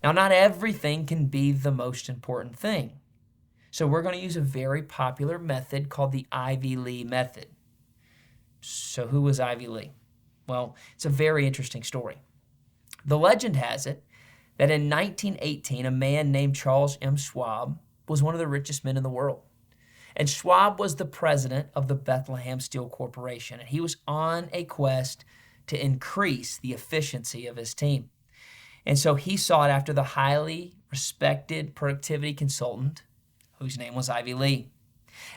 Now, not everything can be the most important thing. So we're going to use a very popular method called the Ivy Lee method. So who was Ivy Lee? Well, it's a very interesting story. The legend has it that in 1918, a man named Charles M. Schwab was one of the richest men in the world. And Schwab was the president of the Bethlehem Steel Corporation, and he was on a quest to increase the efficiency of his team. And so he sought after the highly respected productivity consultant, whose name was Ivy Lee.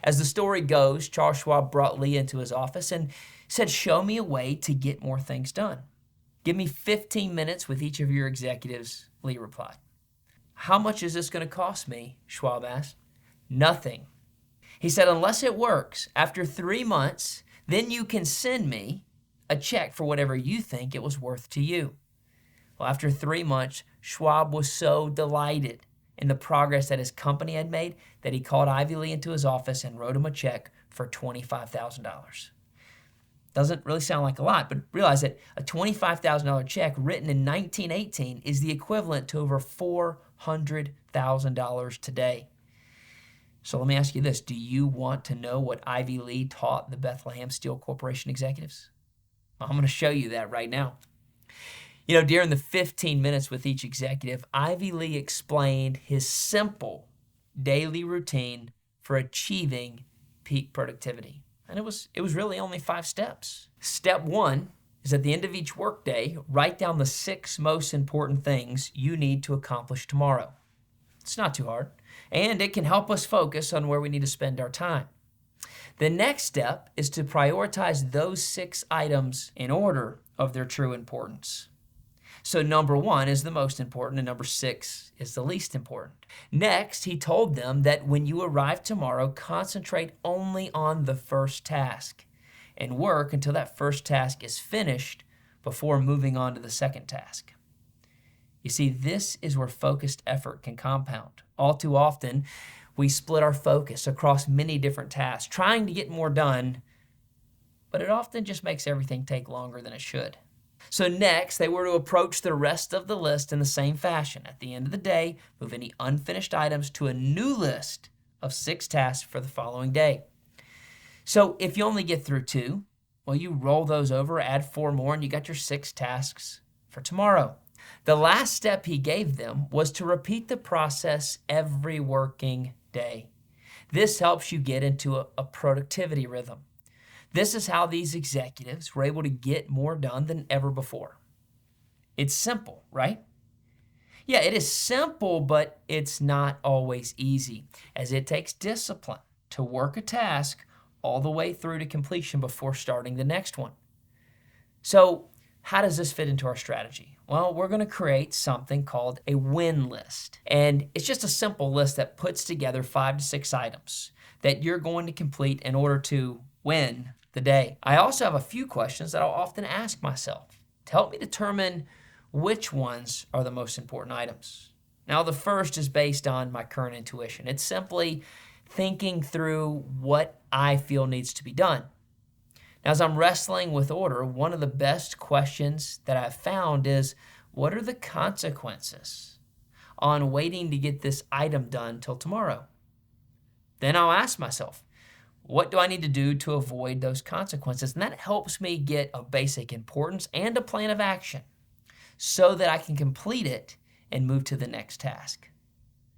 As the story goes, Charles Schwab brought Lee into his office and said, "Show me a way to get more things done. Give me 15 minutes with each of your executives," Lee replied. "How much is this going to cost me?" Schwab asked. "Nothing." He said, "Unless it works, after 3 months, then you can send me a check for whatever you think it was worth to you." Well, after 3 months, Schwab was so delighted in the progress that his company had made that he called Ivy Lee into his office and wrote him a check for $25,000. Doesn't really sound like a lot, but realize that a $25,000 check written in 1918 is the equivalent to over $400,000 today. So let me ask you this. Do you want to know what Ivy Lee taught the Bethlehem Steel Corporation executives? I'm going to show you that right now. During the 15 minutes with each executive, Ivy Lee explained his simple daily routine for achieving peak productivity. And it was really only 5 steps. Step 1 is at the end of each workday, write down the 6 most important things you need to accomplish tomorrow. It's not too hard, and it can help us focus on where we need to spend our time. The next step is to prioritize those 6 items in order of their true importance. So number 1 is the most important and number 6 is the least important. Next, he told them that when you arrive tomorrow, concentrate only on the first task and work until that first task is finished before moving on to the second task. You see, this is where focused effort can compound. All too often, we split our focus across many different tasks, trying to get more done, but it often just makes everything take longer than it should. So next, they were to approach the rest of the list in the same fashion. At the end of the day, move any unfinished items to a new list of 6 tasks for the following day. So if you only get through 2, well, you roll those over, add 4 more, and you got your 6 tasks for tomorrow. The last step he gave them was to repeat the process every working day. This helps you get into a productivity rhythm. This is how these executives were able to get more done than ever before. It's simple, right? Yeah, it is simple, but it's not always easy, as it takes discipline to work a task all the way through to completion before starting the next one. So how does this fit into our strategy? Well, we're going to create something called a win list. And it's just a simple list that puts together 5 to 6 items that you're going to complete in order to win the day. I also have a few questions that I'll often ask myself to help me determine which ones are the most important items. Now, the first is based on my current intuition. It's simply thinking through what I feel needs to be done. Now, as I'm wrestling with order, one of the best questions that I've found is, what are the consequences on waiting to get this item done till tomorrow? Then I'll ask myself, what do I need to do to avoid those consequences? And that helps me get a basic importance and a plan of action so that I can complete it and move to the next task.